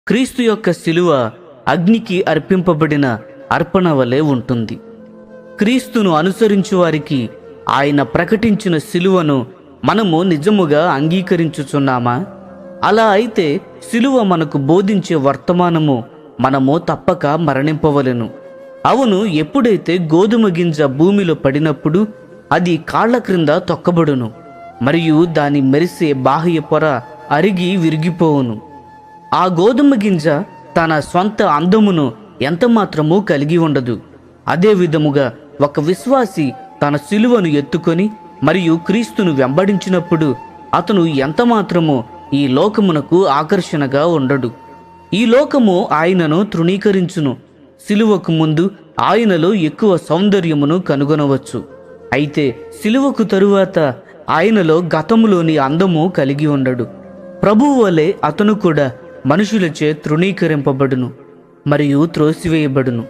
క్రీస్తు యొక్క శిలువ అగ్నికి అర్పింపబడిన అర్పణ వలె ఉంటుంది. క్రీస్తును అనుసరించు వారికి ఆయన ప్రకటించిన శిలువను మనము నిజముగా అంగీకరించుచున్నామా? అలా అయితే శిలువ మనకు బోధించే వర్తమానము మనము తప్పక మరణింపవలెను. అవును, ఎప్పుడైతే గోధుమ గింజ భూమిలో పడినప్పుడు అది కాళ్ల క్రింద తొక్కబడును, మరియు దాని మెరిసే బాహ్య పొర అరిగి విరిగిపోవును. ఆ గోధుమ గింజ తన స్వంత అందమును ఎంతమాత్రమూ కలిగి ఉండదు. అదే విధముగా ఒక విశ్వాసి తన శిలువను ఎత్తుకొని మరియు క్రీస్తును వెంబడించినప్పుడు అతను ఎంతమాత్రమూ ఈ లోకమునకు ఆకర్షణగా ఉండడు. ఈ లోకము ఆయనను తృణీకరించును. శిలువకు ముందు ఆయనలో ఎక్కువ సౌందర్యమును కనుగొనవచ్చు. అయితే శిలువకు తరువాత ఆయనలో గతములోని అందము కలిగి ఉండడు. ప్రభువు వలె అతను కూడా మనుషులచే తృణీకరింపబడును మరియు త్రోసివేయబడును.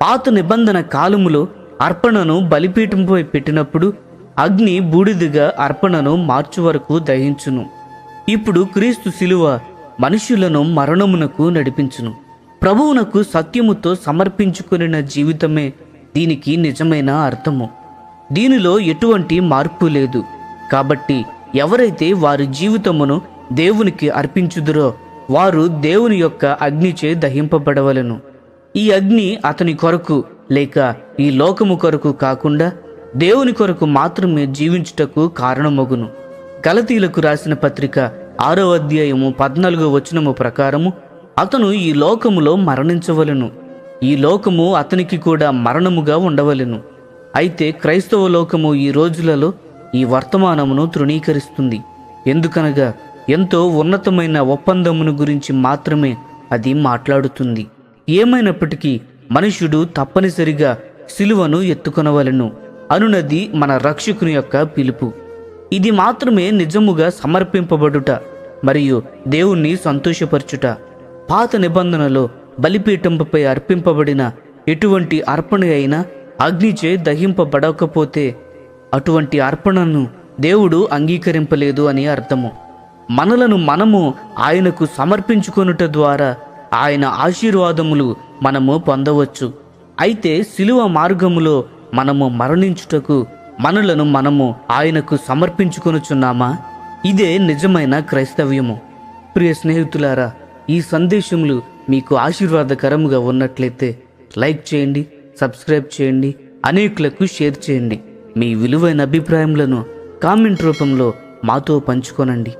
పాత నిబంధన కాలములో అర్పణను బలిపీఠంపై పెట్టినప్పుడు అగ్ని బూడిదగా అర్పణను మార్చు వరకు దహించును. ఇప్పుడు క్రీస్తు శిలువ మనుషులను మరణమునకు నడిపించును. ప్రభువునకు సత్యముతో సమర్పించుకున్న జీవితమే దీనికి నిజమైన అర్థము. దీనిలో ఎటువంటి మార్పు లేదు. కాబట్టి ఎవరైతే వారి జీవితమును దేవునికి అర్పించుదురో వారు దేవుని యొక్క అగ్నిచే దహింపబడవలెను. ఈ అగ్ని అతని కొరకు లేక ఈ లోకము కొరకు కాకుండా దేవుని కొరకు మాత్రమే జీవించుటకు కారణమగును. గలతీలకు రాసిన పత్రిక 6వ అధ్యాయము 14వ వచనము ప్రకారము అతను ఈ లోకములో మరణించవలెను. ఈ లోకము అతనికి కూడా మరణముగా ఉండవలెను. అయితే క్రైస్తవ లోకము ఈ రోజులలో ఈ వర్తమానమును తృణీకరిస్తుంది. ఎందుకనగా ఎంతో ఉన్నతమైన ఒప్పందమును గురించి మాత్రమే అది మాట్లాడుతుంది. ఏమైనప్పటికీ మనుష్యుడు తప్పనిసరిగా శిలువను ఎత్తుకొనవలెను అనున్నది మన రక్షకుని యొక్క పిలుపు. ఇది మాత్రమే నిజముగా సమర్పింపబడుట మరియు దేవుణ్ణి సంతోషపరచుట. పాత నిబంధనలో బలిపీఠంపై అర్పింపబడిన ఎటువంటి అర్పణ అయినా అగ్నిచే దహింపబడకపోతే అటువంటి అర్పణను దేవుడు అంగీకరింపలేదు అని అర్థము. మనలను మనము ఆయనకు సమర్పించుకొనుట ద్వారా ఆయన ఆశీర్వాదములు మనము పొందవచ్చు. అయితే శిలువ మార్గములో మనము మరణించుటకు మనలను మనము ఆయనకు సమర్పించుకొనుచున్నామా? ఇదే నిజమైన క్రైస్తవ్యము. ప్రియ స్నేహితులారా, ఈ సందేశములు మీకు ఆశీర్వాదకరముగా ఉన్నట్లయితే లైక్ చేయండి, సబ్స్క్రైబ్ చేయండి, అనేకులకు షేర్ చేయండి. మీ విలువైన అభిప్రాయములను కామెంట్ రూపంలో మాతో పంచుకొనండి.